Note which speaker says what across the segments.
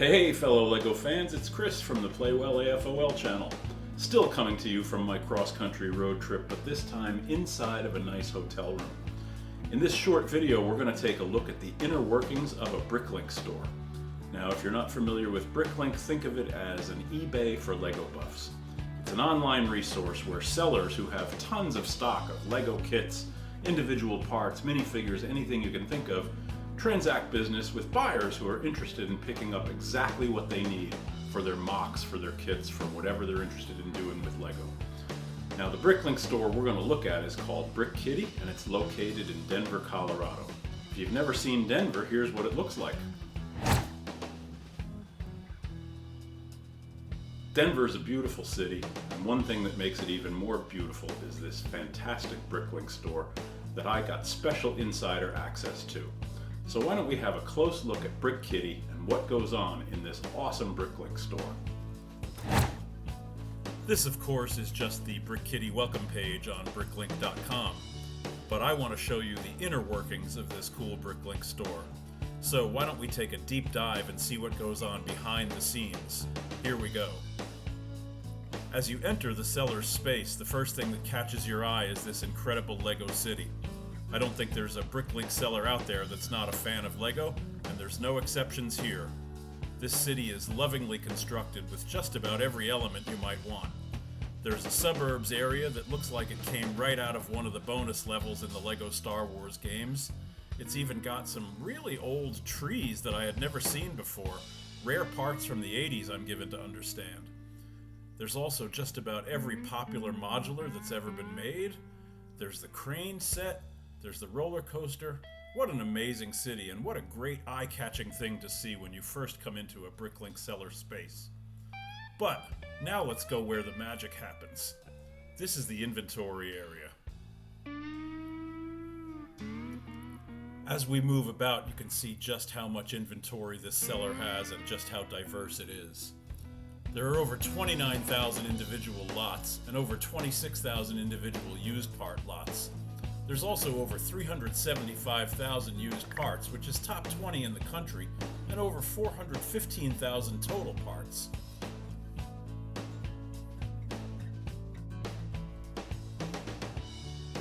Speaker 1: Hey fellow LEGO fans, it's Chris from the Playwell AFOL channel. Still coming to you from my cross-country road trip, but this time inside of a nice hotel room. In this short video, we're going to take a look at the inner workings of a BrickLink store. Now, if you're not familiar with BrickLink, think of it as an eBay for LEGO buffs. It's an online resource where sellers who have tons of stock of LEGO kits, individual parts, minifigures, anything you can think of, transact business with buyers who are interested in picking up exactly what they need for their mocks, for their kits, for whatever they're interested in doing with LEGO. Now, the BrickLink store we're going to look at is called BrickItty, and it's located in Denver, Colorado. If you've never seen Denver, here's what it looks like. Denver is a beautiful city, and one thing that makes it even more beautiful is this fantastic BrickLink store that I got special insider access to. So why don't we have a close look at BrickItty and what goes on in this awesome BrickLink store. This, of course, is just the BrickItty welcome page on BrickLink.com, but I want to show you the inner workings of this cool BrickLink store. So why don't we take a deep dive and see what goes on behind the scenes. Here we go. As you enter the seller's space, the first thing that catches your eye is this incredible LEGO city. I don't think there's a BrickLink seller out there that's not a fan of LEGO, and there's no exceptions here. This city is lovingly constructed with just about every element you might want. There's a suburbs area that looks like it came right out of one of the bonus levels in the LEGO Star Wars games. It's even got some really old trees that I had never seen before, rare parts from the 80s I'm given to understand. There's also just about every popular modular that's ever been made. There's the crane set. There's the roller coaster. What an amazing city, and what a great eye-catching thing to see when you first come into a BrickLink seller space. But now let's go where the magic happens. This is the inventory area. As we move about, you can see just how much inventory this seller has and just how diverse it is. There are over 29,000 individual lots and over 26,000 individual used part lots. There's also over 375,000 used parts, which is top 20 in the country, and over 415,000 total parts.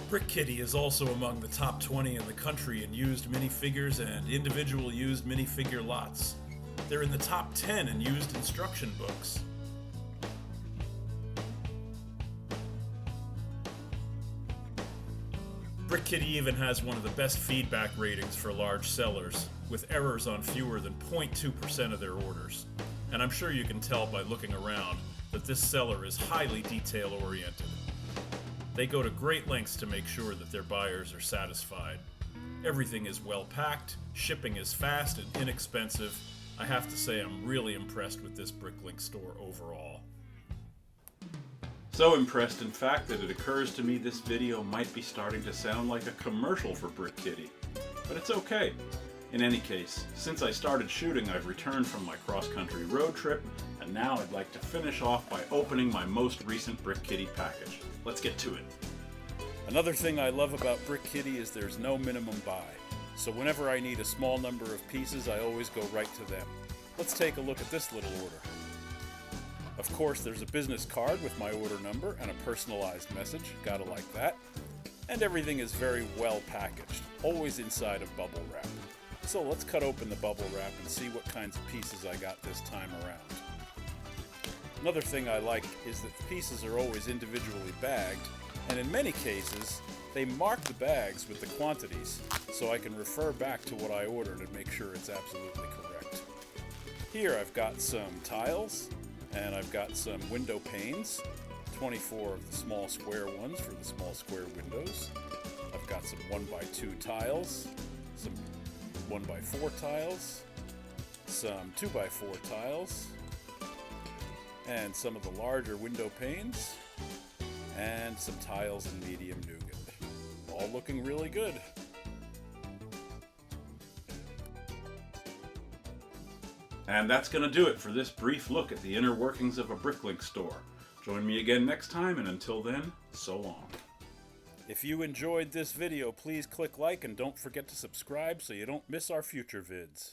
Speaker 1: BrickItty is also among the top 20 in the country in used minifigures and individual used minifigure lots. They're in the top 10 in used instruction books. BrickItty even has one of the best feedback ratings for large sellers, with errors on fewer than 0.2% of their orders. And I'm sure you can tell by looking around that this seller is highly detail-oriented. They go to great lengths to make sure that their buyers are satisfied. Everything is well packed, shipping is fast and inexpensive. I have to say I'm really impressed with this BrickLink store overall. So impressed, in fact, that it occurs to me this video might be starting to sound like a commercial for BrickItty. But it's okay. In any case, since I started shooting, I've returned from my cross-country road trip, and now I'd like to finish off by opening my most recent BrickItty package. Let's get to it. Another thing I love about BrickItty is there's no minimum buy. So whenever I need a small number of pieces, I always go right to them. Let's take a look at this little order. Of course, there's a business card with my order number and a personalized message, gotta like that. And everything is very well packaged, always inside of bubble wrap. So let's cut open the bubble wrap and see what kinds of pieces I got this time around. Another thing I like is that the pieces are always individually bagged, and in many cases, they mark the bags with the quantities, so I can refer back to what I ordered and make sure it's absolutely correct. Here I've got some tiles, and I've got some window panes, 24 of the small square ones for the small square windows. I've got some 1x2 tiles, some 1x4 tiles, some 2x4 tiles, and some of the larger window panes, and some tiles in medium nougat. All looking really good. And that's going to do it for this brief look at the inner workings of a BrickLink store. Join me again next time, and until then, so long. If you enjoyed this video, please click like and don't forget to subscribe so you don't miss our future vids.